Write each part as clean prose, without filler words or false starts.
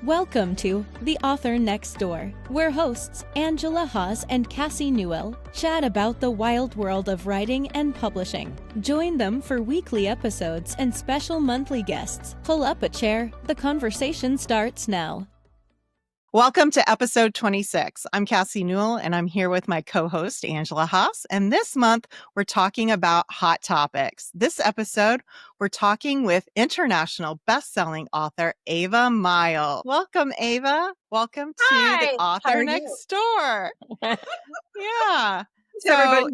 Welcome to The Author Next Door, where hosts Angela Haas and Cassie Newell chat about the wild world of writing and publishing. Join them for weekly episodes and special monthly guests. Pull up a chair. The conversation starts now. Welcome to episode 26. I'm Cassie Newell, and I'm here with my co-host, Angela Haas. And this month, we're talking about hot topics. This episode, we're talking with international best-selling author, Ava Miles. Welcome, Ava. Welcome to The Author Next Door. Yeah. So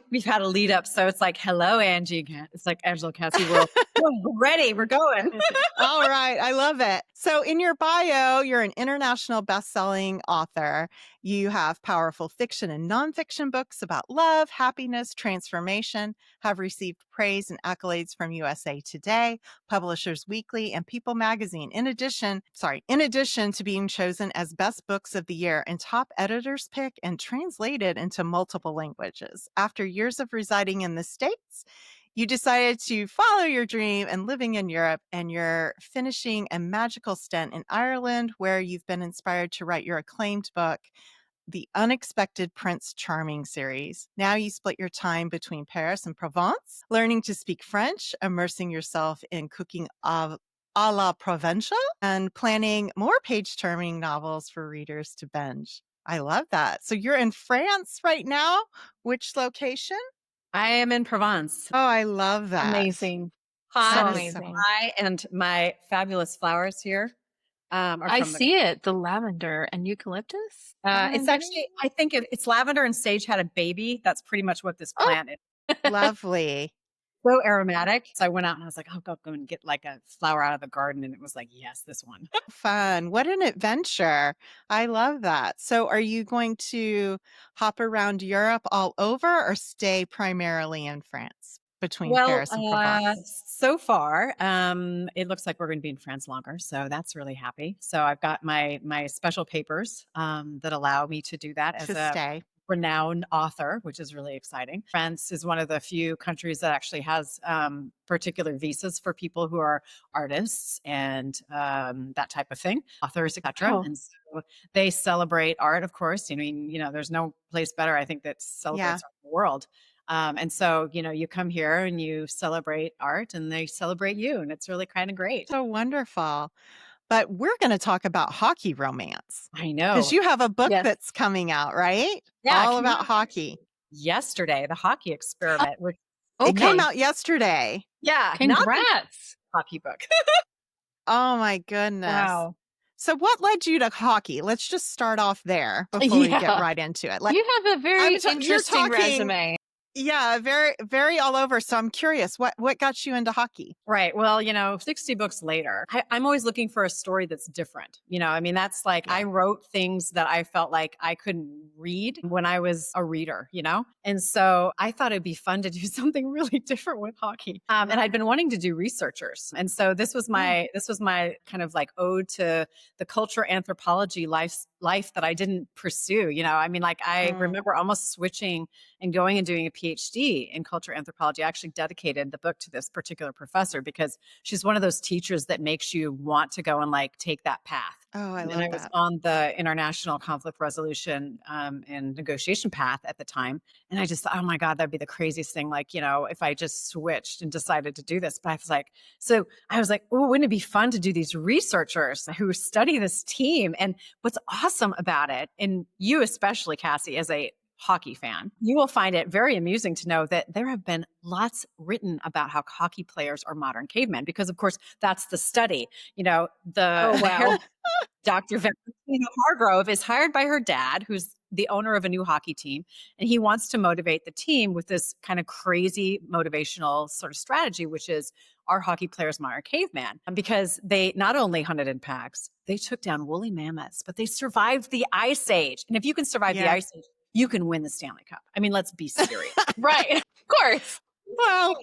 we've had a lead up. So it's like, hello, Angie. It's like Angela, Cassie, we're ready. We're going. All right. I love it. So in your bio, you're an international best-selling author. You have powerful fiction and nonfiction books about love, happiness, transformation, have received praise and accolades from USA Today, Publishers Weekly, and People Magazine. In addition to being chosen as best books of the year and top editors pick and translated into multiple languages. After years of residing in the States, you decided to follow your dream and living in Europe, and you're finishing a magical stint in Ireland, where you've been inspired to write your acclaimed book, The Unexpected Prince Charming series. Now you split your time between Paris and Provence, learning to speak French, immersing yourself in cooking à la Provençal, and planning more page-turning novels for readers to binge. I love that. So you're in France right now. Which location? I am in Provence. Oh, I love that. Amazing. Hot, amazing. And my fabulous flowers here. I see it. The lavender and eucalyptus. It's actually, I think it's lavender and sage had a baby. That's pretty much what this plant is. Lovely. So aromatic. So I went out and I was like, oh, go and get like a flower out of the garden. And it was like, yes, this one. Fun. What an adventure. I love that. So are you going to hop around Europe all over or stay primarily in France between Paris and Provence? So far, it looks like we're going to be in France longer. So that's really happy. So I've got my special papers that allow me to do that as a stay. Renowned author, which is really exciting. France is one of the few countries that actually has particular visas for people who are artists and that type of thing, authors, etc. And so they celebrate art, of course. I mean, there's no place better, I think, that celebrates art in the world. And so, you come here and you celebrate art and they celebrate you, and it's really kind of great. So wonderful. But we're going to talk about hockey romance. I know. Because you have a book that's coming out, right? Yeah. All about hockey. Yesterday, The Hockey Experiment. It came out yesterday. Yeah. Congrats. Hockey book. Oh, my goodness. Wow. So what led you to hockey? Let's just start off there before we get right into it. You have a very interesting resume. Yeah, very, very all over. So I'm curious, what got you into hockey? Right. Well, 60 books later, I'm always looking for a story that's different. That's like, I wrote things that I felt like I couldn't read when I was a reader, And so I thought it'd be fun to do something really different with hockey. And I'd been wanting to do researchers. And so this was my kind of like ode to the culture anthropology life that I didn't pursue. I remember almost switching and going and doing a PhD in culture anthropology. I actually dedicated the book to this particular professor because she's one of those teachers that makes you want to go and like take that path. Oh, I love that. I was on the international conflict resolution and negotiation path at the time. And I just thought, oh my God, that'd be the craziest thing. Like, if I just switched and decided to do this. But I was like, oh, wouldn't it be fun to do these researchers who study this team? And what's awesome about it, and you especially, Cassie, as a hockey fan, you will find it very amusing to know that there have been lots written about how hockey players are modern cavemen, because of course that's the study. Dr. Valentina Hargrove is hired by her dad, who's the owner of a new hockey team, and he wants to motivate the team with this kind of crazy motivational sort of strategy, which is, are hockey players modern caveman? Because they not only hunted in packs, they took down woolly mammoths, but they survived the Ice Age. And if you can survive the Ice Age, you can win the Stanley Cup. I mean, let's be serious. Right. Of course. Well,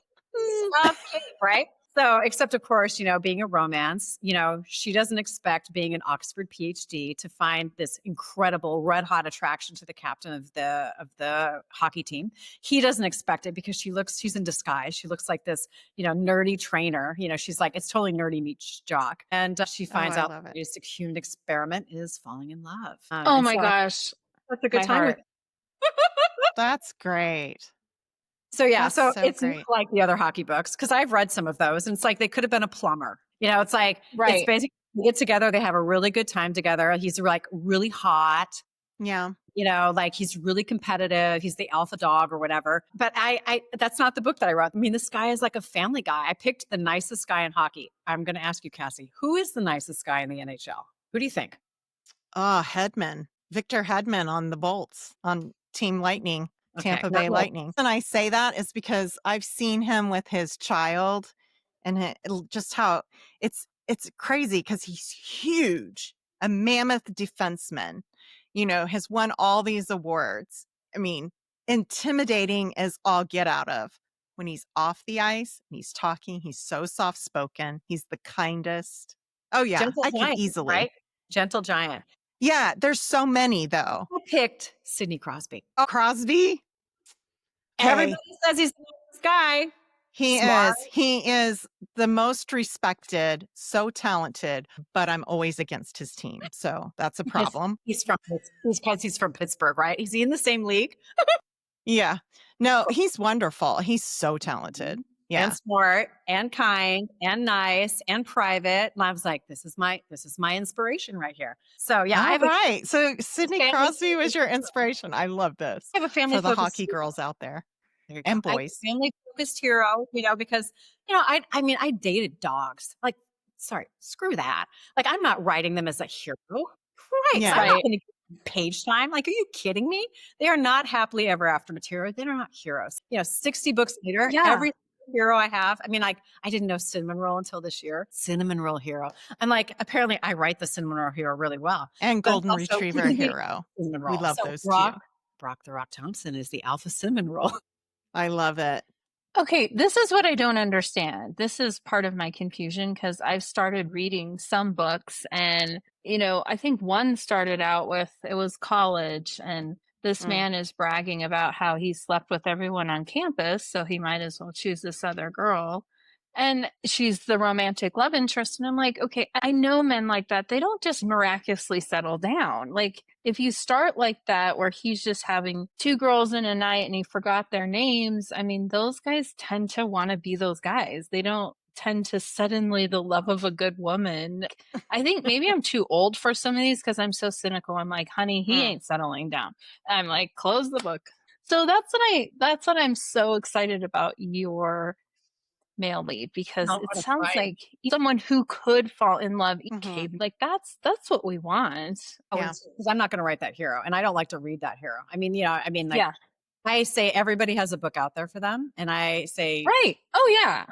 right? So, except of course, being a romance, she doesn't expect being an Oxford PhD to find this incredible red hot attraction to the captain of the hockey team. He doesn't expect it because she's in disguise. She looks like this, nerdy trainer. She's like, it's totally nerdy meets jock. And she finds I out love the it. latest human experiment is falling in love. Oh And my so gosh. it's a good My time with heart. That's great. So yeah, That's so so it's not great. like the other hockey books because I've read some of those and it's like they could have been a plumber. It's like it's Right. basically they get together, they have a really good time together. He's like really hot, Yeah. like he's really competitive. He's the alpha dog or whatever. But I that's not the book that I wrote. I mean, this guy is like a family guy. I picked the nicest guy in hockey. I'm going to ask you, Cassie, who is the nicest guy in the NHL? Who do you think? Hedman. Victor Hedman on the Bolts on Team Lightning, Okay. Tampa Bay Lightning. And I say that is because I've seen him with his child and just how it's crazy because he's huge, a mammoth defenseman, has won all these awards. I mean, intimidating as all get out of. When he's off the ice and he's talking, he's so soft spoken. He's the kindest. Oh yeah, Gentle I could giant, easily. right? Gentle giant. Yeah, there's so many though. I picked Sidney Crosby. Oh, Crosby. Everybody says he's the nicest guy. Smart. He is the most respected, so talented, but I'm always against his team. So that's a problem. He's from Pittsburgh, right? Is he in the same league? Yeah. No, he's wonderful. He's so talented. Yeah. And smart and kind and nice and private. And I was like, this is my inspiration right here. So yeah, All right. So Sidney Crosby was your inspiration. I love this. I have a family for the focused hockey hero. girls out there I and have a boys. family focused hero, because I dated dogs. Like, sorry, screw that. Like, I'm not writing them as a hero. Right. Yeah. I'm not going to page time. Like, are you kidding me? They are not happily ever after material. They're not heroes. 60 books later, Yeah. every hero I have. I mean, like, I didn't know cinnamon roll until this year. Cinnamon roll hero. And like, apparently I write the cinnamon roll hero really well. And But golden also retriever hero. cinnamon We roll. love So those Brock too. the Rock Thompson is the alpha cinnamon roll. I love it. Okay, this is what I don't understand. This is part of my confusion because I've started reading some books and, I think one started out with it was college and this man is bragging about how he slept with everyone on campus, so he might as well choose this other girl. And she's the romantic love interest. And I'm like, okay, I know men like that. They don't just miraculously settle down. Like, if you start like that, where he's just having two girls in a night and he forgot their names, I mean, those guys tend to want to be those guys. They don't tend to suddenly the love of a good woman. I think maybe I'm too old for some of these because I'm so cynical. I'm like, honey, he ain't settling down. I'm like, close the book. So that's what I'm so excited about your male lead because it sounds like someone who could fall in love. Okay, like that's what we want. Yeah, because I'm not going to write that hero, and I don't like to read that hero. I mean, like, yeah. I say everybody has a book out there for them, and I say, right, oh yeah,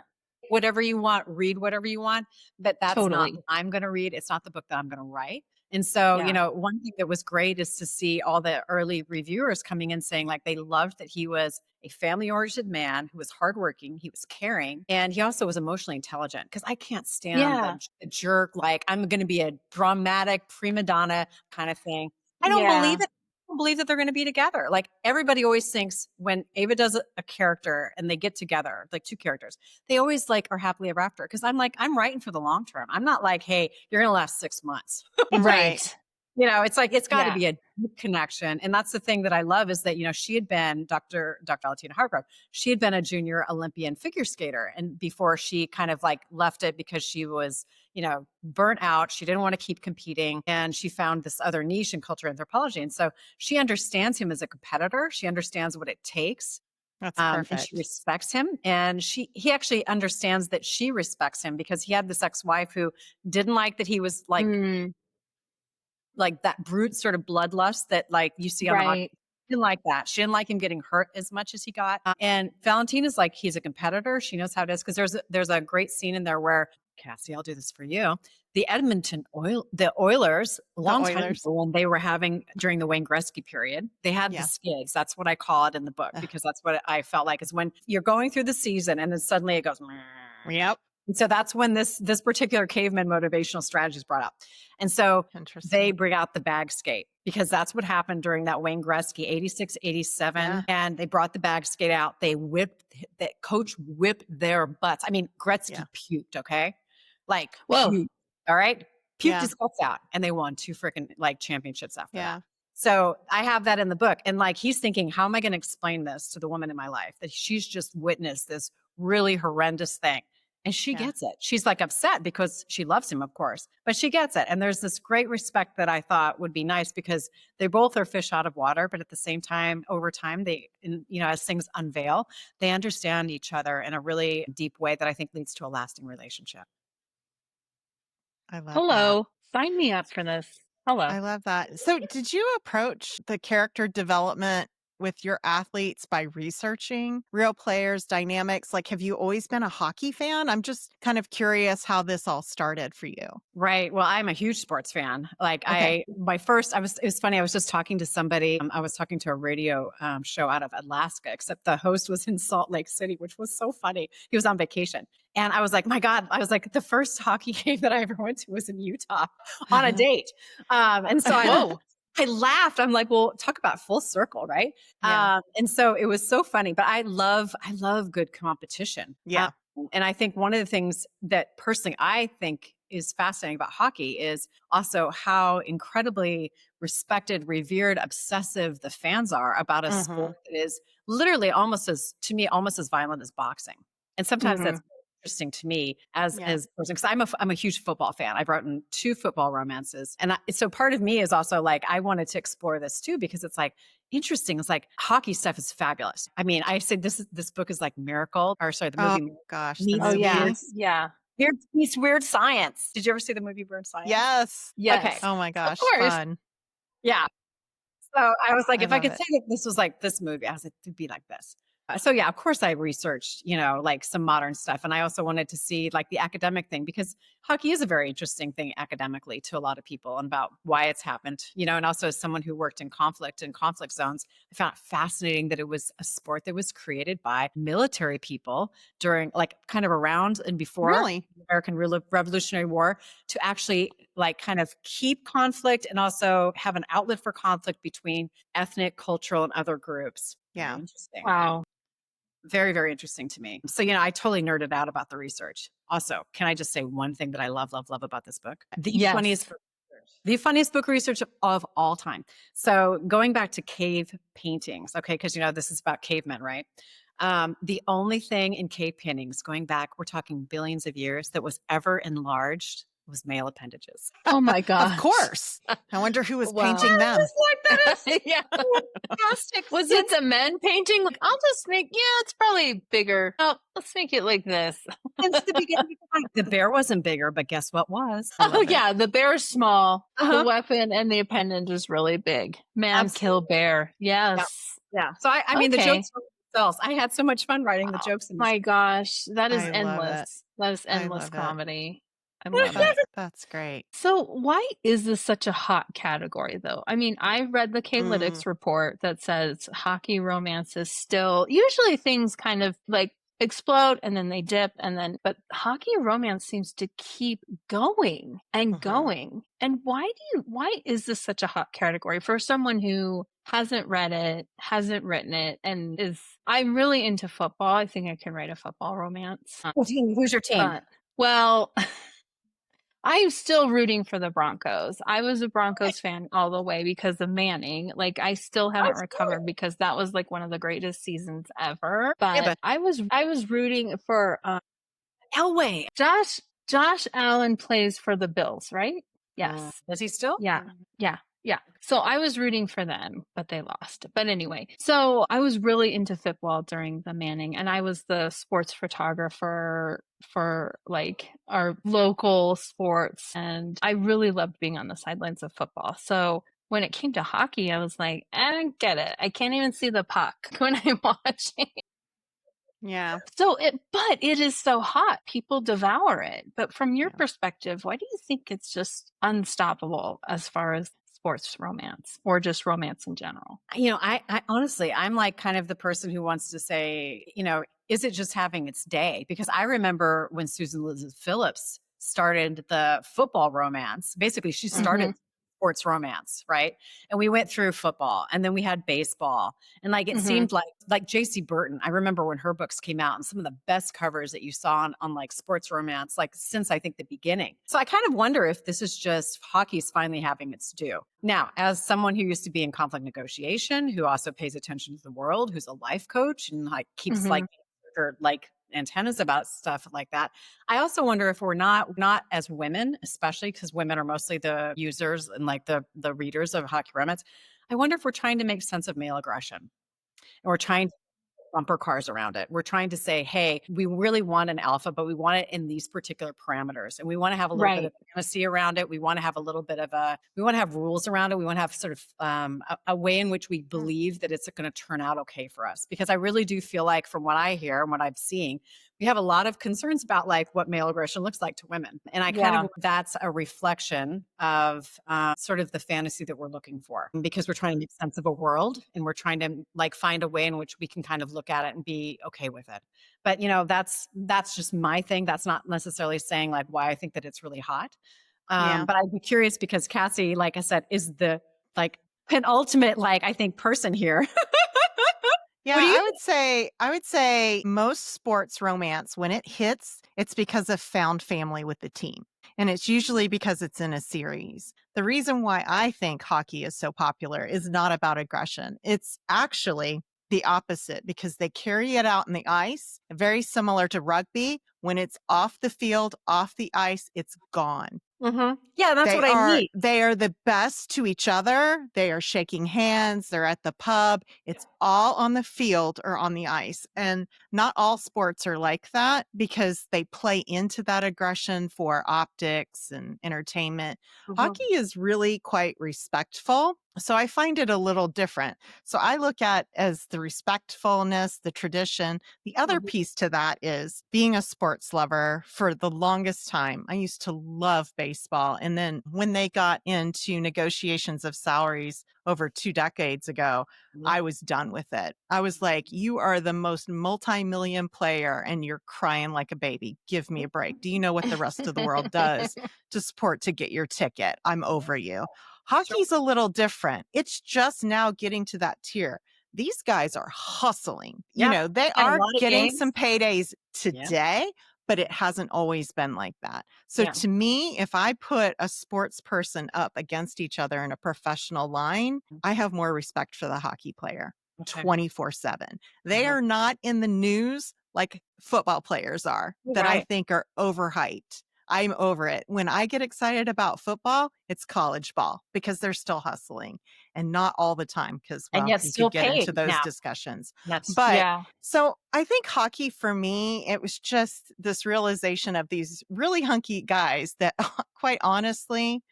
whatever you want, read whatever you want, but that's totally. not what I'm going to read. It's not the book that I'm going to write. And so, one thing that was great is to see all the early reviewers coming in saying like they loved that he was a family-oriented man who was hardworking, he was caring, and he also was emotionally intelligent. Because I can't stand the jerk, like I'm going to be a dramatic prima donna kind of thing. I don't believe it. I don't believe that they're going to be together. Like everybody always thinks when Ava does a character and they get together, like two characters, they always like are happily ever after. Because I'm like, I'm writing for the long term. I'm not like, hey, you're going to last 6 months. Right. It's like, it's got to be a deep connection. And that's the thing that I love is that, she had been Dr. Valentina Hargrove. She had been a junior Olympian figure skater. And before she kind of like left it because she was, burnt out, she didn't want to keep competing. And she found this other niche in cultural anthropology. And so she understands him as a competitor. She understands what it takes. That's perfect. And she respects him. And he actually understands that she respects him because he had this ex-wife who didn't like that he was like that brute sort of bloodlust that like you see on the hockey. She didn't like that. She didn't like him getting hurt as much as he got. And Valentina's like, he's a competitor. She knows how it is. Because there's a great scene in there where, Cassie, I'll do this for you. The Oilers, long time ago when they were having during the Wayne Gretzky period, they had the skids. That's what I call it in the book because that's what I felt like is when you're going through the season and then suddenly it goes. Yep. And so that's when this particular caveman motivational strategy is brought up. And so they Interesting. bring out the bag skate because that's what happened during that Wayne Gretzky 86, 87. Yeah. And they brought the bag skate out. That coach whipped their butts. I mean, Gretzky puked, okay? Like, Whoa. puked, all right? Puked Yeah. his guts out. And they won 2 freaking like championships after Yeah. that. So I have that in the book. And like, he's thinking, how am I going to explain this to the woman in my life that she's just witnessed this really horrendous thing? And she gets it. She's like upset because she loves him, of course, but she gets it. And there's this great respect that I thought would be nice because they both are fish out of water, but at the same time, over time, as things unveil, they understand each other in a really deep way that I think leads to a lasting relationship. I love Hello. Sign me up for this. Hello. I love that. So, did you approach the character development with your athletes by researching real players' dynamics? Like, have you always been a hockey fan? I'm just kind of curious how this all started for you. Right. Well, I'm a huge sports fan. Like it was funny. I was just talking to somebody. I was talking to a radio show out of Alaska, except the host was in Salt Lake City, which was so funny. He was on vacation. And I was like, my God, the first hockey game that I ever went to was in Utah on a date. And so I laughed. I'm like, well, talk about full circle, right? Yeah. And so it was so funny, but I love good competition. Yeah. And I think one of the things that personally I think is fascinating about hockey is also how incredibly respected, revered, obsessive the fans are about a sport that is literally almost as violent as boxing. And sometimes that's interesting to me as a person, because I'm a huge football fan. I've written 2 football romances. And so part of me is also like, I wanted to explore this too, because it's like interesting. It's like hockey stuff is fabulous. I mean, I say this book is like Miracle, or sorry, the movie. Oh gosh. Meets The yeah. movies. Yeah. Weird Science. Did you ever see the movie Weird Science? Yes. Yes. Okay. Oh my gosh. Of course. Fun. Yeah. So I was like, I if I love could it. say that this was like this movie, I was like, it'd be like this. So yeah, of course I researched, like some modern stuff. And I also wanted to see like the academic thing, because hockey is a very interesting thing academically to a lot of people, and about why it's happened, and also as someone who worked in conflict zones, I found it fascinating that it was a sport that was created by military people during like kind of around and before Really? the American Revolutionary War, to actually like kind of keep conflict and also have an outlet for conflict between ethnic, cultural, and other groups. Yeah. Very interesting. Wow. Very, very interesting to me. So, I totally nerded out about the research. Also, can I just say one thing that I love about this book? The funniest book research of all time. So going back to cave paintings, okay, because this is about cavemen, right? The only thing in cave paintings going back, we're talking billions of years, that was ever enlarged was male appendages. Oh my gosh. Of course. I wonder who was Wow. painting them. That is Yeah. fantastic. Was it the men painting? Like, I'll just make, it's probably bigger. Oh, let's make it like this. Since the beginning, the bear wasn't bigger, but guess what was? Oh yeah, the bear's small. Uh-huh. The weapon and the appendage is really big. Man, Absolutely. kill bear. Yes. Yeah. So I mean, the Okay. jokes themselves. I had so much fun writing the jokes. In this. My gosh, that is I love endless. That is I endless love it. comedy. I love it. That's great. So why is this such a hot category though? I mean, I read the K-Lytics report that says hockey romance is still usually things kind of like explode and then they dip but hockey romance seems to keep going and going. And why is this such a hot category for someone who hasn't read it, hasn't written it, and I'm really into football. I think I can write a football romance. Who's your team? Well, I'm still rooting for the Broncos. I was a Broncos fan all the way because of Manning. Like, I still haven't recovered because that was like one of the greatest seasons ever. But I was rooting for Elway. Josh Allen plays for the Bills, right? Yes. Does he still? Yeah. So I was rooting for them, but they lost. But anyway, so I was really into football during the Manning, and I was the sports photographer for like our local sports, and I really loved being on the sidelines of football. So when it came to hockey, I was like, I don't get it. I can't even see the puck when I'm watching. Yeah. But it is so hot. People devour it. But from your perspective, why do you think it's just unstoppable as far as sports romance or just romance in general? I honestly, I'm like kind of the person who wants to say, is it just having its day? Because I remember when Susan Elizabeth Phillips started the football romance, basically she started sports romance, right? And we went through football and then we had baseball. And like it seemed like JC Burton. I remember when her books came out and some of the best covers that you saw on like sports romance, like since I think the beginning. So I kind of wonder if this is just hockey's finally having its due. Now, as someone who used to be in conflict negotiation, who also pays attention to the world, who's a life coach and like keeps like antennas about stuff like that. I also wonder if we're not as women, especially because women are mostly the users and like the readers of hockey romance. I wonder if we're trying to make sense of male aggression and we're trying to bumper cars around it. We're trying to say, hey, we really want an alpha, but we want it in these particular parameters. And we want to have a little bit of fantasy around it. We want to have a little bit of we want to have rules around it. We want to have sort of a way in which we believe that it's going to turn out okay for us. Because I really do feel like from what I hear and what I'm seeing, we have a lot of concerns about like what male aggression looks like to women. And I kind of, that's a reflection of sort of the fantasy that we're looking for because we're trying to make sense of a world and we're trying to like find a way in which we can kind of look at it and be okay with it. But, that's just my thing. That's not necessarily saying like why I think that it's really hot. But I'd be curious because Cassie, like I said, is the like penultimate, like I think person here. Yeah, I would say most sports romance, when it hits, it's because of found family with the team. And it's usually because it's in a series. The reason why I think hockey is so popular is not about aggression. It's actually the opposite because they carry it out in the ice, very similar to rugby. When it's off the field, off the ice, it's gone. Yeah, that's what I mean. They are the best to each other. They are shaking hands. They're at the pub. It's all on the field or on the ice. And not all sports are like that because they play into that aggression for optics and entertainment. Hockey is really quite respectful. So I find it a little different. So I look at as the respectfulness, the tradition. The other piece to that is being a sports lover for the longest time. I used to love baseball. And then when they got into negotiations of salaries over 2 decades ago, I was done with it. I was like, you are the most multi-million player and you're crying like a baby. Give me a break. Do you know what the rest of the world does to support to get your ticket? I'm over you. Hockey's a little different. It's just now getting to that tier. These guys are hustling. They are getting some paydays today, but it hasn't always been like that. So to me, if I put a sports person up against each other in a professional line, I have more respect for the hockey player 24/7. They are not in the news like football players are that I think are overhyped. I'm over it. When I get excited about football, it's college ball because they're still hustling and not all the time because, well, and yet you still could get into paid those now. discussions. That's So I think hockey for me, it was just this realization of these really hunky guys that quite honestly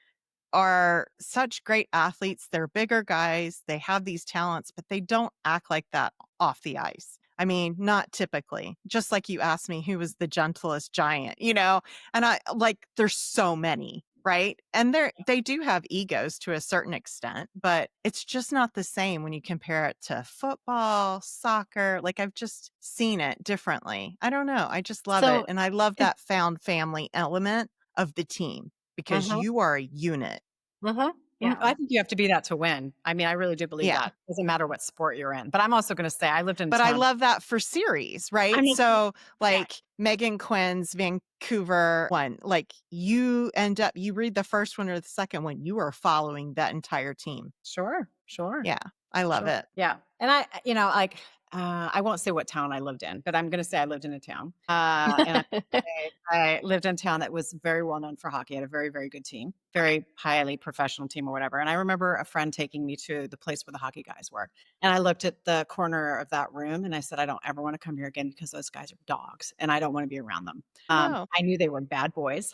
are such great athletes. They're bigger guys. They have these talents, but they don't act like that off the ice. I mean, not typically. Just like you asked me who was the gentlest giant, and I like there's so many, right? And they do have egos to a certain extent, but it's just not the same when you compare it to football, soccer. Like I've just seen it differently. I don't know. I just love it. And I love that found family element of the team because you are a unit. I think you have to be that to win. I mean, I really do believe that. It doesn't matter what sport you're in. But I'm also going to say I lived in But town. I love that for series, right? So like Megan Quinn's Vancouver one, like you read the first one or the second one, you are following that entire team. Sure. Yeah. I love it. Yeah. And I won't say what town I lived in, but I'm going to say I lived in a town. And I lived in a town that was very well known for hockey. Had a very, very good team, very highly professional team or whatever. And I remember a friend taking me to the place where the hockey guys were. And I looked at the corner of that room and I said, I don't ever want to come here again because those guys are dogs and I don't want to be around them. I knew they were bad boys.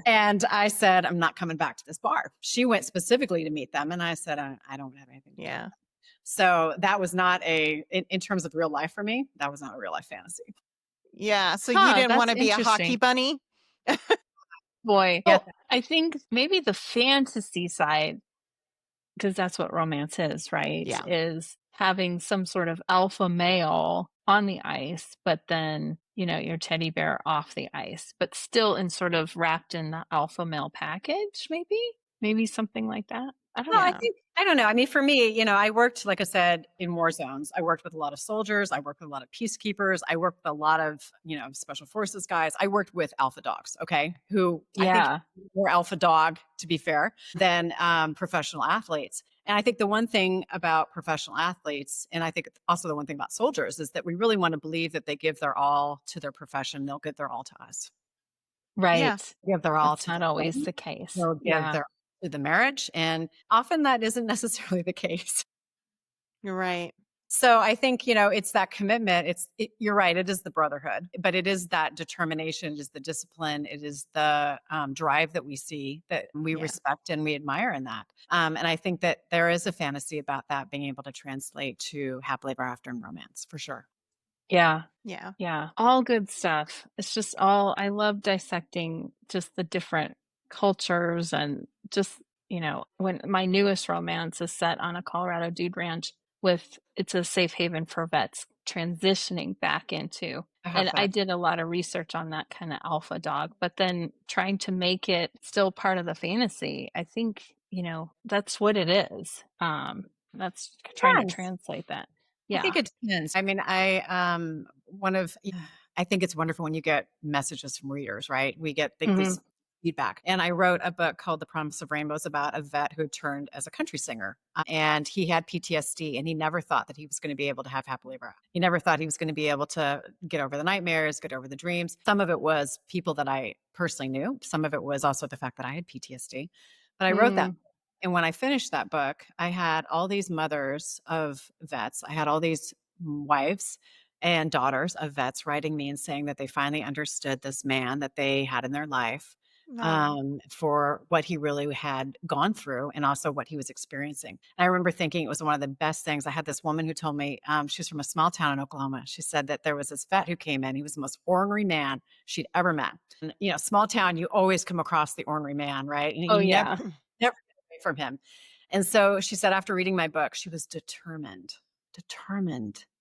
And I said, I'm not coming back to this bar. She went specifically to meet them. And I said, I don't have anything to do with that. So that was not in terms of real life for me, that was not a real life fantasy. Yeah. So you didn't want to be a hockey bunny? Boy, I think maybe the fantasy side, because that's what romance is, right? Yeah. Is having some sort of alpha male on the ice, but then, your teddy bear off the ice, but still in sort of wrapped in the alpha male package, maybe? Maybe something like that? I don't Well, know. I don't know. I mean, for me, I worked, like I said, in war zones. I worked with a lot of soldiers. I worked with a lot of peacekeepers. I worked with a lot of, special forces guys. I worked with alpha dogs, okay, who I think Yeah. more alpha dog, to be fair, than professional athletes. And I think the one thing about professional athletes, and I think also the one thing about soldiers, is that we really want to believe that they give their all to their profession. They'll give their all to us. Yeah. Right. Give their all That's to not the always home. the case. They'll give Yeah. their to the marriage. And often that isn't necessarily the case. You're right. So I think, it's that commitment. You're right. It is the brotherhood, but it is that determination. It is the discipline. It is the drive that we see that we Yeah. respect and we admire in that. And I think that there is a fantasy about that being able to translate to happily ever after in romance, for sure. Yeah. Yeah. Yeah. All good stuff. It's just I love dissecting just the different cultures and just, when my newest romance is set on a Colorado dude ranch it's a safe haven for vets transitioning back into. I have And I that. did a lot of research on that kind of alpha dog, but then trying to make it still part of the fantasy. I think, that's what it is. That's trying to Yes. translate that. I Yeah. think it depends. I mean, I think it's wonderful when you get messages from readers, right? We get Mhm. this feedback. And I wrote a book called The Promise of Rainbows about a vet who had turned as a country singer. And he had PTSD and he never thought that he was going to be able to have happily ever after. He never thought he was going to be able to get over the nightmares, get over the dreams. Some of it was people that I personally knew. Some of it was also the fact that I had PTSD. But I wrote that. Mm. And when I finished that book, I had all these mothers of vets. I had all these wives and daughters of vets writing me and saying that they finally understood this man that they had in their life No. for what he really had gone through and also what he was experiencing. And I remember thinking it was one of the best things. I had this woman who told me she was from a small town in Oklahoma. She said that there was this vet who came in. He was the most ornery man she'd ever met. And, small town, you always come across the ornery man, right? And Oh, you yeah. never get away from him. And so she said after reading my book, she was determined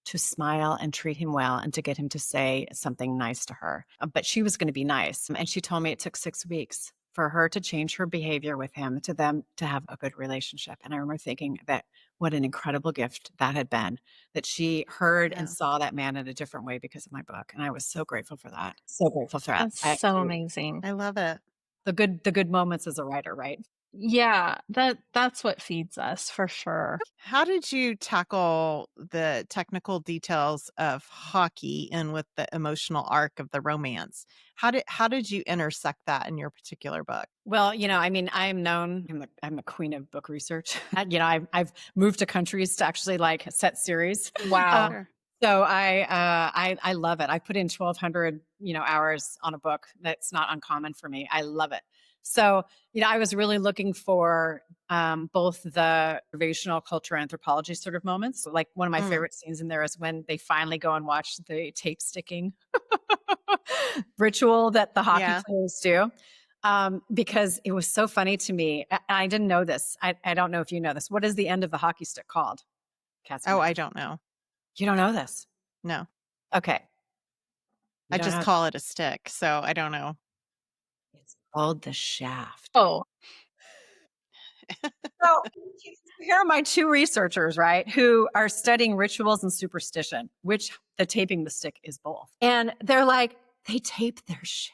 to smile and treat him well and to get him to say something nice to her. But she was going to be nice. And she told me it took 6 weeks for her to change her behavior with him, to them to have a good relationship. And I remember thinking that what an incredible gift that had been, that she heard Yeah. and saw that man in a different way because of my book. And I was so grateful for that. So grateful for that. That's so amazing. I love it. The good moments as a writer, right? Yeah, that's what feeds us for sure. How did you tackle the technical details of hockey and with the emotional arc of the romance? How did you intersect that in your particular book? Well, I mean, I am known. I'm a queen of book research. I've moved to countries to actually like set series. Wow. Sure. So I love it. I put in 1,200 hours on a book. That's not uncommon for me. I love it. So I was really looking for both the observational culture anthropology sort of moments. Like one of my favorite scenes in there is when they finally go and watch the tape sticking ritual that the hockey players do. Because it was so funny to me. I didn't know this. I don't know if you know this. What is the end of the hockey stick called, Cassie? Oh, I don't know. You don't know this? No. Okay. I just call it a stick, so I don't know. It's called the shaft. Oh. So here are my two researchers, right, who are studying rituals and superstition, which the taping the stick is both. And they're like, they tape their shaft.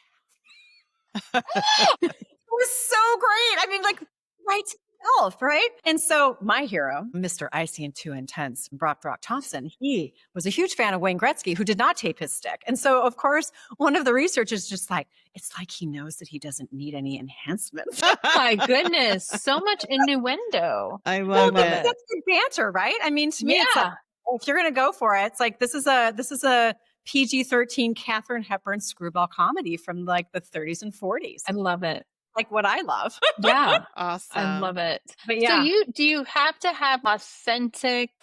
It was so great. I mean, like, right to self, right? And so my hero, Mr. Icy and Too Intense, Brock Thompson, he was a huge fan of Wayne Gretzky, who did not tape his stick. And so, of course, one of the researchers just like, it's like he knows that he doesn't need any enhancements. My goodness, so much innuendo. I love it. That's good banter, right? I mean, to me, it's like, if you're going to go for it, it's like, this is a PG-13 Katharine Hepburn screwball comedy from like the 30s and 40s. I love it. Like what I love. Yeah. Awesome. I love it. But yeah. So do you have to have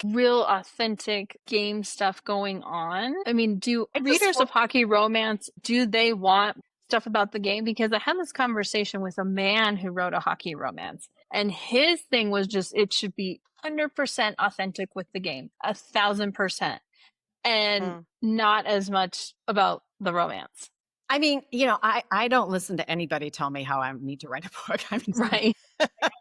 real authentic game stuff going on? I mean, do readers of hockey romance, do they want stuff about the game? Because I had this conversation with a man who wrote a hockey romance, and his thing was just, it should be 100% authentic with the game, 1,000%. and not as much about the romance. I mean, I don't listen to anybody tell me how I need to write a book. I mean, Right.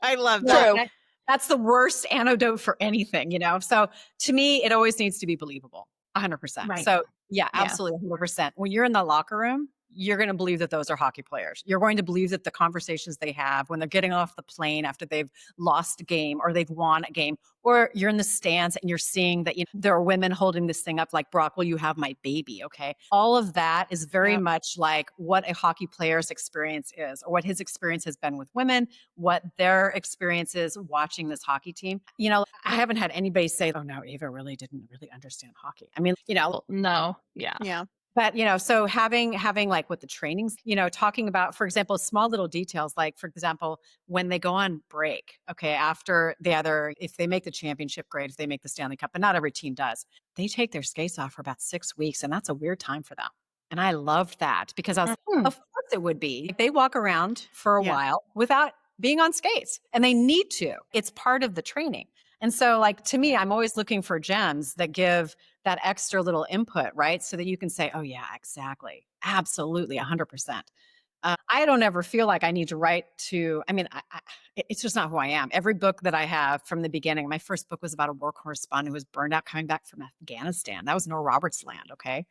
I love True. that. that's the worst antidote for anything, So to me, it always needs to be believable, 100%. Right. So yeah, Yeah. absolutely, 100%. When you're in the locker room, you're going to believe that those are hockey players. You're going to believe that the conversations they have when they're getting off the plane after they've lost a game or they've won a game, or you're in the stands and you're seeing that there are women holding this thing up like, Brock, will you have my baby? Okay. All of that is very much like what a hockey player's experience is, or what his experience has been with women, what their experience is watching this hockey team. I haven't had anybody say, oh no, Ava really didn't really understand hockey. I mean, No. Yeah. Yeah. but, so having like with the trainings, talking about, for example, small little details, like, for example, when they go on break, okay, after if they make the championship, great, if they make the Stanley Cup, but not every team does, they take their skates off for about 6 weeks. And that's a weird time for them. And I loved that because I was like, of course it would be. They walk around for a while without being on skates, and they need to. It's part of the training. And so, like, to me, I'm always looking for gems that give that extra little input, right? So that you can say, oh yeah, exactly. Absolutely. 100%. I don't ever feel like I need to write it's just not who I am. Every book that I have from the beginning, my first book was about a war correspondent who was burned out coming back from Afghanistan. That was Nora Roberts' land. Okay.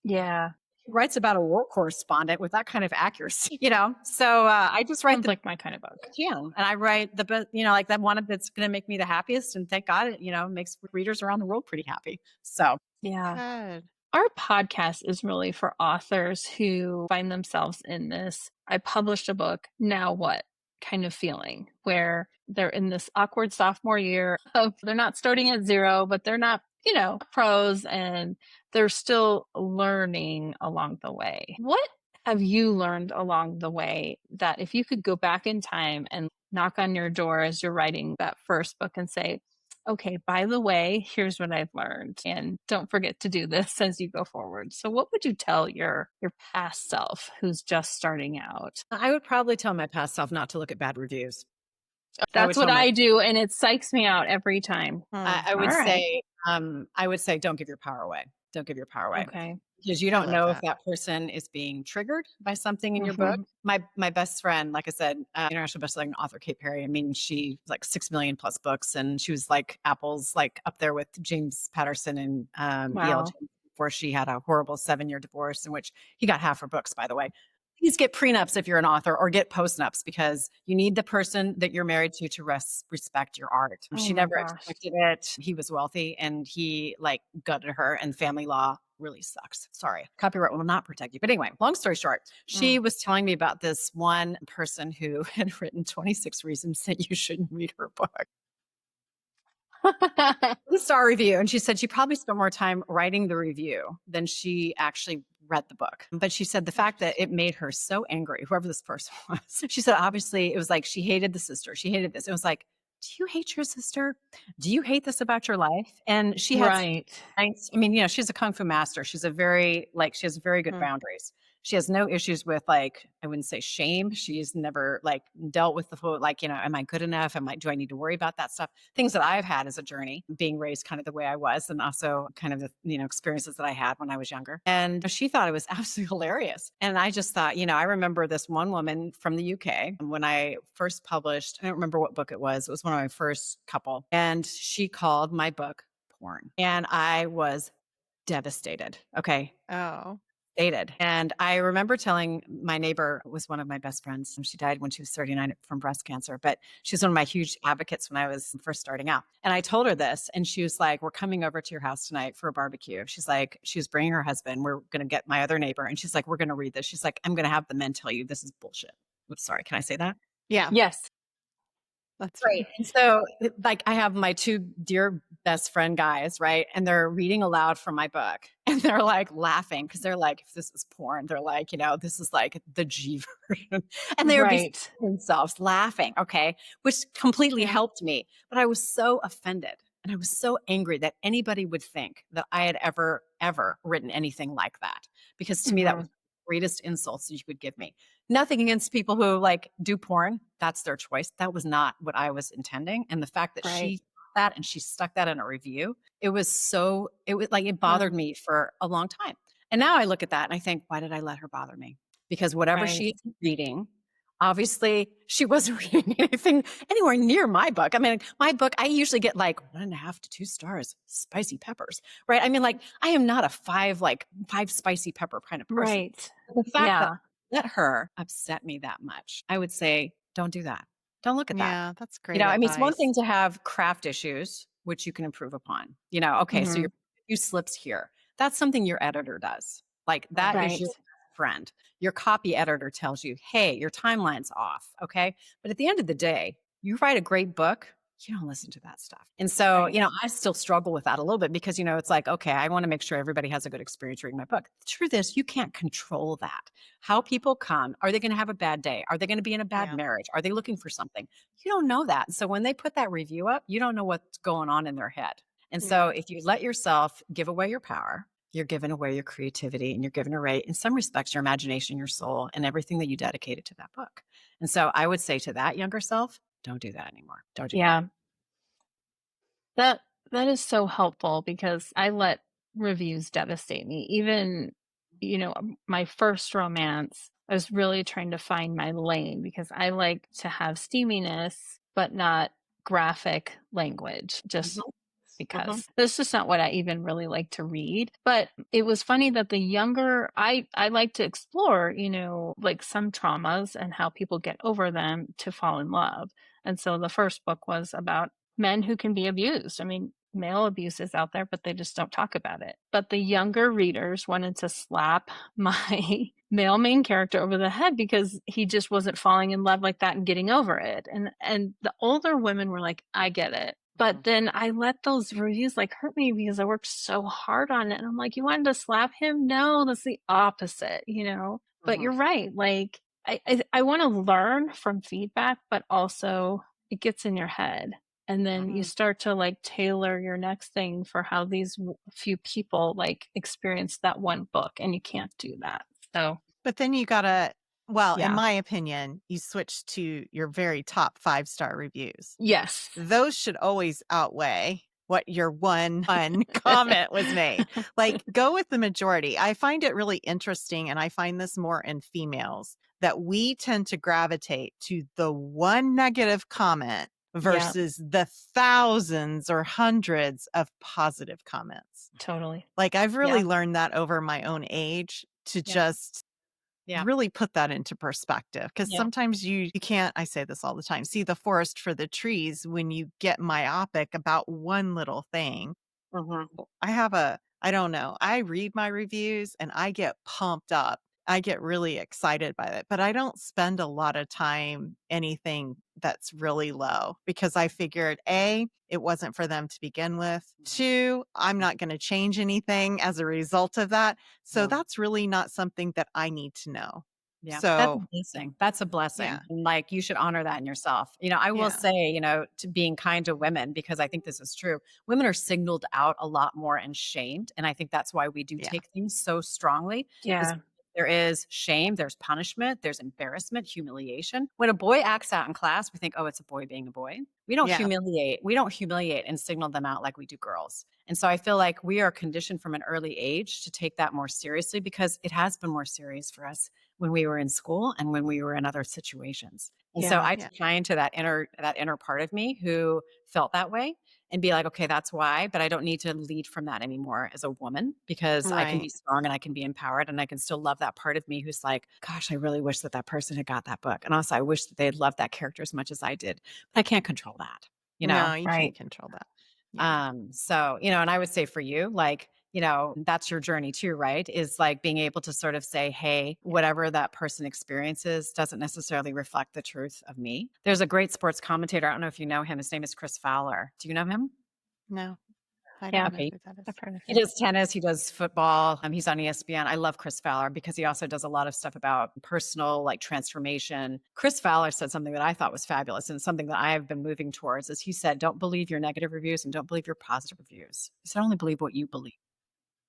Yeah. He writes about a war correspondent with that kind of accuracy, So I just write Sounds like my kind of book. and I write the best, like that one that's going to make me the happiest. And thank God it, makes readers around the world pretty happy. So Yeah. Good. Our podcast is really for authors who find themselves in this, I published a book, now what kind of feeling, where they're in this awkward sophomore year of they're not starting at zero, but they're not, pros, and they're still learning along the way. What have you learned along the way that if you could go back in time and knock on your door as you're writing that first book and say, okay, by the way, here's what I've learned, and don't forget to do this as you go forward. So what would you tell your past self who's just starting out? I would probably tell my past self not to look at bad reviews. That's what I do, and it psychs me out every time. I would say, don't give your power away. Don't give your power away. Okay. Because you don't know if that person is being triggered by something in your book. My best friend, like I said, international bestselling author Kate Perry. I mean, she like 6 million plus books, and she was like Apple's like up there with James Patterson and Wow. before she had a horrible 7-year divorce in which he got half her books, by the way. Please get prenups if you're an author, or get postnups, because you need the person that you're married to respect your art. Oh she my never gosh. expected it. He was wealthy and he like gutted her, and family law really sucks. Sorry. Copyright will not protect you. But anyway, long story short, she was telling me about this one person who had written 26 reasons that you shouldn't read her book. The star review. And she said she probably spent more time writing the review than she actually read the book. But she said the fact that it made her so angry, whoever this person was, she said, obviously it was like, she hated the sister. She hated this. It was like, do you hate your sister? Do you hate this about your life? And she had, she's a Kung Fu master. She has very good boundaries. She has no issues with, like, I wouldn't say shame. She's never like dealt with the whole, like, am I good enough? Do I need to worry about that stuff? Things that I've had as a journey, being raised kind of the way I was, and also kind of the, experiences that I had when I was younger. And she thought it was absolutely hilarious. And I just thought, I remember this one woman from the UK when I first published, I don't remember what book it was. It was one of my first couple. And she called my book porn. And I was devastated. Okay. Oh. Dated. And I remember telling my neighbor, was one of my best friends. She died when she was 39 from breast cancer, but she was one of my huge advocates when I was first starting out. And I told her this, and she was like, we're coming over to your house tonight for a barbecue. She's like, she was bringing her husband. We're going to get my other neighbor. And she's like, we're going to read this. She's like, I'm going to have the men tell you this is bullshit. Oops, sorry. Can I say that? Yeah. Yes. That's right. And so, like, I have my two dear best friend guys, right? And they're reading aloud from my book, and they're like laughing because they're like, if this is porn, they're like, this is like the G version. And they were themselves laughing, okay, which completely helped me. But I was so offended, and I was so angry that anybody would think that I had ever written anything like that. Because to me, that was the greatest insults that you could give me. Nothing against people who like do porn. That's their choice. That was not what I was intending. And the fact that she that and she stuck that in a review. It was like, it Yeah. bothered me for a long time. And now I look at that and I think, why did I let her bother me? Because whatever Right. she's reading, obviously she wasn't reading anything anywhere near my book. I mean, my book, I usually get like 1.5 to 2 stars, spicy peppers, right? I mean, like, I am not a five spicy pepper kind of person. Right. The fact that Yeah. I let her upset me that much, I would say, don't do that. Don't look at that. Yeah, that's You great know, I mean, it's one advice. thing to have craft issues, which you can improve upon. You know, okay, so Hmm. your few slips here. That's something your editor does. Like, that Right. is your Right. friend. Your copy editor tells you, hey, your timeline's off. Okay. But at the end of the day, you write a great book, you don't listen to that stuff. And so, Right. I still struggle with that a little bit because, it's like, okay, I want to make sure everybody has a good experience reading my book. The truth is, you can't control that. How people come, are they going to have a bad day? Are they going to be in a bad Yeah. marriage? Are they looking for something? You don't know that. So when they put that review up, you don't know what's going on in their head. And so Yeah. if you let yourself give away your power, you're giving away your creativity and you're giving away, in some respects, your imagination, your soul, and everything that you dedicated to that book. And so I would say to that younger self, don't do that anymore. Don't do that. Yeah. That that is so helpful because I let reviews devastate me. Even, my first romance, I was really trying to find my lane because I like to have steaminess, but not graphic language, just Mhm, mhm, because this is not what I even really like to read. But it was funny that the younger I like to explore, like some traumas and how people get over them to fall in love. And so the first book was about men who can be abused. I mean, male abuse is out there, but they just don't talk about it. But the younger readers wanted to slap my male main character over the head because he just wasn't falling in love like that and getting over it. And the older women were like, I get it. But then I let those reviews like hurt me because I worked so hard on it. And I'm like, you wanted to slap him? No, that's the opposite. But mhm, you're right. Like I want to learn from feedback, but also it gets in your head. And then you Mhm. start to like tailor your next thing for how these few people like experience that one book, and you can't do that. So, But then you gotta, well, in yeah. my opinion, you switch to your very top 5-star reviews. Yes. Those should always outweigh what your one comment was made. Like, go with the majority. I find it really interesting, and I find this more in females, that we tend to gravitate to the one negative comment Yeah, versus the thousands or hundreds of positive comments. totally. Like, I've really Yeah. learned that over my own age to yeah, just yeah, really put that into perspective, because Yeah. sometimes you can't, I say this all the time, see the forest for the trees when you get myopic about one little thing. mhm, I don't know, I read my reviews and I get pumped up. I get really excited by it, but I don't spend a lot of time anything that's really low, because I figured, A, it wasn't for them to begin with. 2, I'm not going to change anything as a result of that. So mhm. that's really not something that I need to know. Yeah, that's a So, blessing. That's a yeah, blessing. And like, you should honor that in yourself. I will yeah, say, to being kind to women, because I think this is true. Women are signaled out a lot more and shamed. And I think that's why we do yeah, take things so strongly, is Yeah. there is shame, there's punishment, there's embarrassment, humiliation. When a boy acts out in class, we think, oh, it's a boy being a boy. We don't yeah, humiliate. We don't humiliate and signal them out like we do girls. And so I feel like we are conditioned from an early age to take that more seriously, because it has been more serious for us when we were in school and when we were in other situations. And so Yeah. I yeah, tie into that inner part of me who felt that way and be like, okay, that's why, but I don't need to lead from that anymore as a woman, because I can be right. strong and I can be empowered and I can still love that part of me who's like, gosh, I really wish that that person had got that book. And also I wish that they had loved that character as much as I did, but I can't control that, you know? No, you can't Right. control that. Yeah, So, and I would say for you, like, that's your journey too, right? Is like being able to sort of say, hey, yeah. whatever that person experiences doesn't necessarily reflect the truth of me. There's a great sports commentator. I don't know if you know him. His name is Chris Fowler. Do you know him? No, I Yeah. don't know Okay. who that is. I've heard of He him. does tennis, he does football. He's on ESPN. I love Chris Fowler because he also does a lot of stuff about personal like transformation. Chris Fowler said something that I thought was fabulous and something that I have been moving towards is he said, don't believe your negative reviews and don't believe your positive reviews. He said, only believe what you believe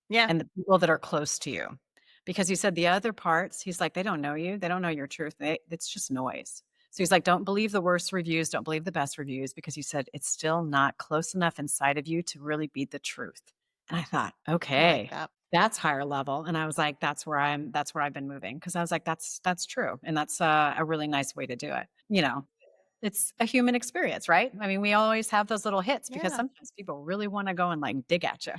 Yeah, and the people that are close to you. Because he said the other parts, he's like, they don't know you. They don't know your truth. It's just noise. So he's like, don't believe the worst reviews, don't believe the best reviews, because you said it's still not close enough inside of you to really be the truth. And I thought, I like okay, that. that's higher level. And I was like, that's where I've been moving. Cause I was like, that's true. And that's a really nice way to do it. It's a human experience, right? I mean, we always have those little hits because Yeah. sometimes people really want to go and like dig at you.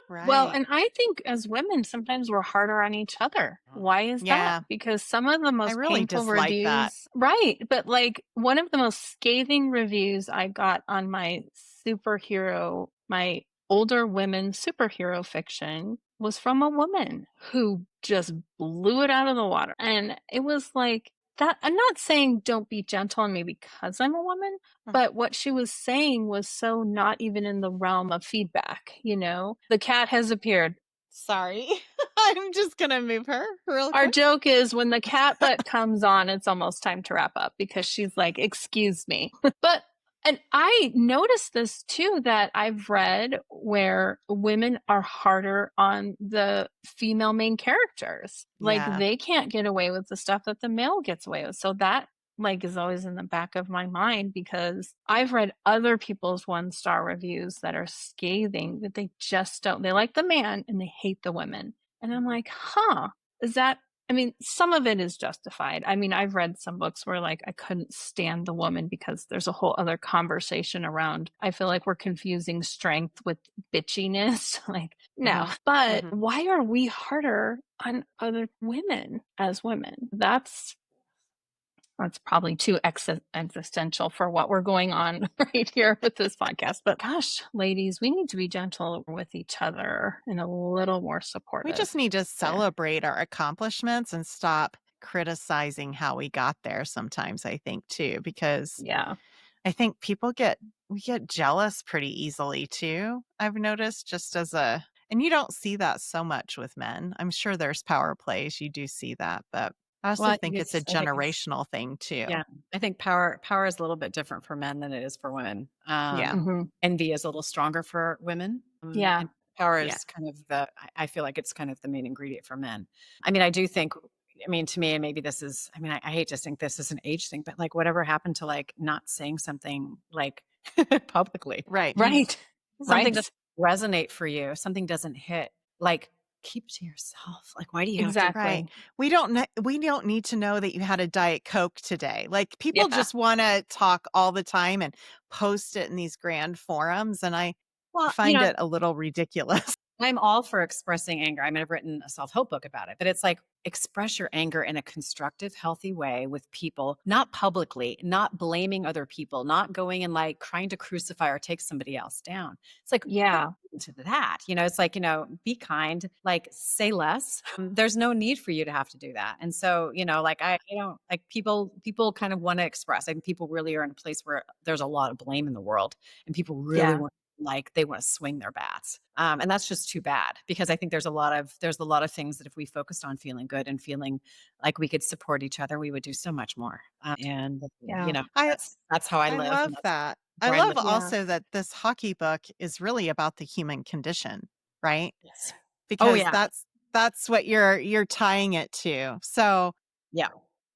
Well, Right. and I think as women, sometimes we're harder on each other. Why is that? Yeah. Because some of the I most really painful dislike that. reviews, right? But like one of the most scathing reviews I got on my older women superhero fiction was from a woman who just blew it out of the water. And it was like that. I'm not saying don't be gentle on me because I'm a woman, but what she was saying was so not even in the realm of feedback, you know? The cat has appeared. Sorry. I'm just going to move her real Our quick. joke is when the cat butt comes on, it's almost time to wrap up because she's like, excuse me. And I noticed this too, that I've read where women are harder on the female main characters. Like Yeah. they can't get away with the stuff that the male gets away with. So that like is always in the back of my mind because I've read other people's 1-star reviews that are scathing that they just don't, they like the man and they hate the women. And I'm like, is that, I mean, some of it is justified. I mean, I've read some books where like I couldn't stand the woman because there's a whole other conversation around. I feel like we're confusing strength with bitchiness. Like, no. But why are we harder on other women as women? That's probably too existential for what we're going on right here with this podcast. But gosh, ladies, we need to be gentle with each other and a little more supportive. We just need to celebrate our accomplishments and stop criticizing how we got there sometimes, I think, too, because I think we get jealous pretty easily too. I've noticed and you don't see that so much with men. I'm sure there's power plays. You do see that, but I also think it's a generational thing too. Yeah. I think power is a little bit different for men than it is for women. Envy is a little stronger for women. And power is kind of I feel like it's kind of the main ingredient for men. I mean, I do think, to me, and maybe this is, I hate to think this is an age thing, but like whatever happened to like not saying something like publicly. Right. Something doesn't resonate for you. Something doesn't hit. Like, keep to yourself. Like, why do you have to? Right. We don't need to know that you had a Diet Coke today. Like people just want to talk all the time and post it in these grand forums. And I find it a little ridiculous. I'm all for expressing anger. I mean, I've written a self-help book about it, but it's like express your anger in a constructive, healthy way with people, not publicly, not blaming other people, not going and like trying to crucify or take somebody else down. It's like, to that, it's like, be kind, like say less. There's no need for you to have to do that. And so, like, I don't like people kind of want to express. I think people really are in a place where there's a lot of blame in the world and people really want they want to swing their bats. And that's just too bad because I think there's a lot of things that if we focused on feeling good and feeling like we could support each other, we would do so much more. That's how I live. I love that. I love also that this hockey book is really about the human condition, right? Yes. Because that's what you're tying it to. So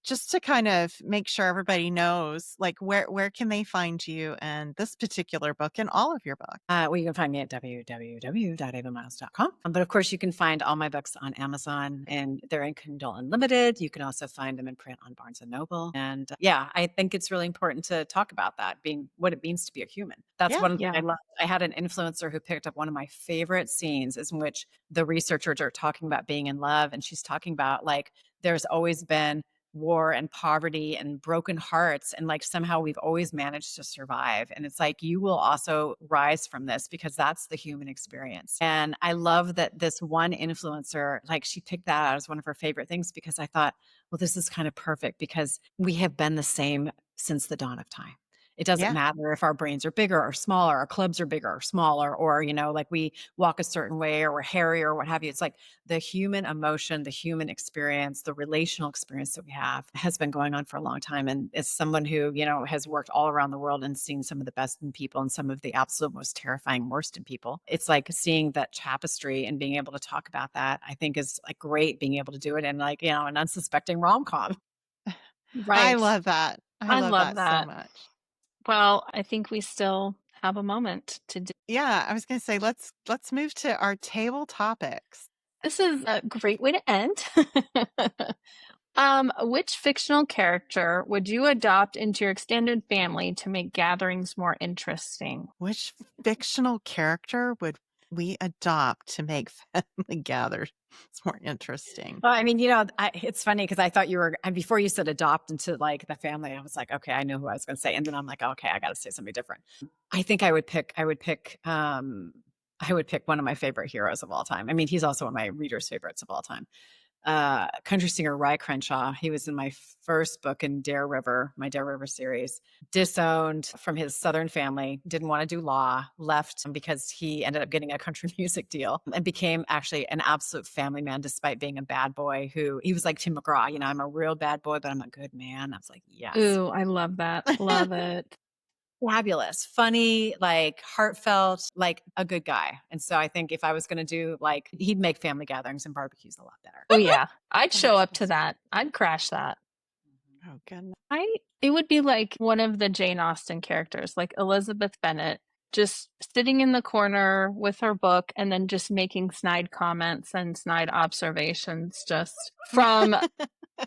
just to kind of make sure everybody knows, like where can they find you and this particular book and all of your books? Well, you can find me at www.avamiles.com. But of course, you can find all my books on Amazon and they're in Kindle Unlimited. You can also find them in print on Barnes & Noble. And I think it's really important to talk about that, being what it means to be a human. That's one thing I love. I had an influencer who picked up one of my favorite scenes in which the researchers are talking about being in love. And she's talking about like, there's always been war and poverty and broken hearts. And like somehow we've always managed to survive. And it's like, you will also rise from this because that's the human experience. And I love that this one influencer, like she picked that out as one of her favorite things because I thought, well, this is kind of perfect because we have been the same since the dawn of time. It doesn't matter if our brains are bigger or smaller, our clubs are bigger or smaller, or, like we walk a certain way or we're hairy or what have you. It's like the human emotion, the human experience, the relational experience that we have has been going on for a long time. And as someone who, has worked all around the world and seen some of the best in people and some of the absolute most terrifying worst in people, it's like seeing that tapestry and being able to talk about that, I think is like great being able to do it in like, an unsuspecting rom-com. I Right. love that. I I love love that so that. much. Well, I think we still have a moment to do. Yeah, I was going to say let's move to our table topics. This is a great way to end. Which fictional character would you adopt into your extended family to make gatherings more interesting? Which fictional character would we adopt to make family gatherings more interesting? Well, I mean, it's funny because I thought you were, and before you said adopt into like the family, I was like, okay, I know who I was going to say. And then I'm like, okay, I got to say something different. I think I would pick one of my favorite heroes of all time. I mean, he's also one of my readers' favorites of all time. Country singer Rye Crenshaw. He was in my first book in my Dare River series. Disowned from his Southern family, didn't want to do law, left because he ended up getting a country music deal and became actually an absolute family man despite being a bad boy he was like Tim McGraw, I'm a real bad boy, but I'm a good man. I was like, yes. Ooh, I love that. Love it. Fabulous, funny, like heartfelt, like a good guy. And so I think if I was going to do he'd make family gatherings and barbecues a lot better. Oh yeah, I'd show up to that. I'd crash that. Oh goodness. It would be like one of the Jane Austen characters, like Elizabeth Bennet, just sitting in the corner with her book and then just making snide comments and snide observations just from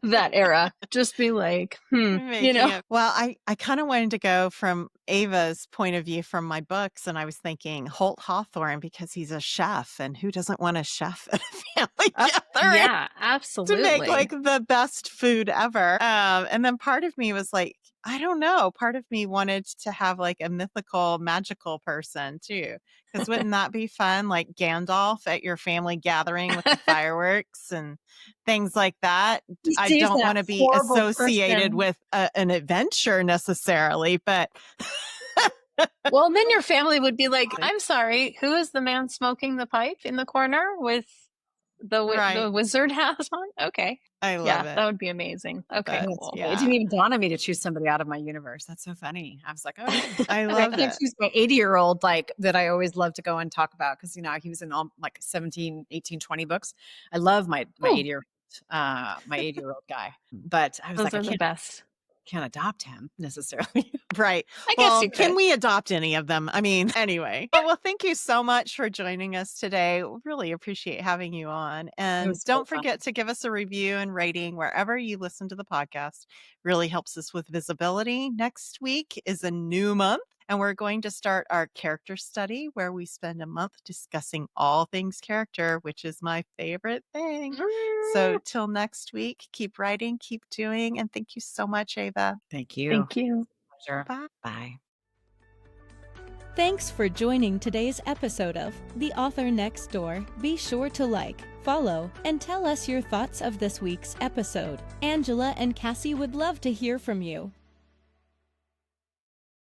that era. Just be like, Well, I kind of wanted to go from Ava's point of view from my books, and I was thinking Holt Hawthorne because he's a chef, and who doesn't want a chef at a family gathering? Yeah, absolutely. To make like the best food ever. And then part of me was like, I don't know. Part of me wanted to have like a mythical, magical person too. Because wouldn't that be fun? Like Gandalf at your family gathering with the fireworks and things like that. I don't want to be associated with an adventure necessarily, but. Well, then your family would be like, I'm sorry, who is the man smoking the pipe in the corner with the wizard hat on? Okay. I love it. That would be amazing. Okay, cool. It didn't even dawn on me to choose somebody out of my universe. That's so funny. I was like, oh, I love I can't choose my 80-year-old that I always love to go and talk about because he was in all like 17, 18, 20 books. I love my 80-year-old my 80-year-old guy. But I was Those like, are the best. Can't adopt him necessarily. Right. I guess you could. Can we adopt any of them? I mean, anyway. Well, thank you so much for joining us today. Really appreciate having you on. And don't forget to give us a review and rating wherever you listen to the podcast. Really helps us with visibility. Next week is a new month. And we're going to start our character study where we spend a month discussing all things character, which is my favorite thing. So till next week, keep writing, keep doing. And thank you so much, Ava. Thank you. Thank you. Pleasure. Bye. Bye. Thanks for joining today's episode of The Author Next Door. Be sure to like, follow, and tell us your thoughts of this week's episode. Angela and Cassie would love to hear from you.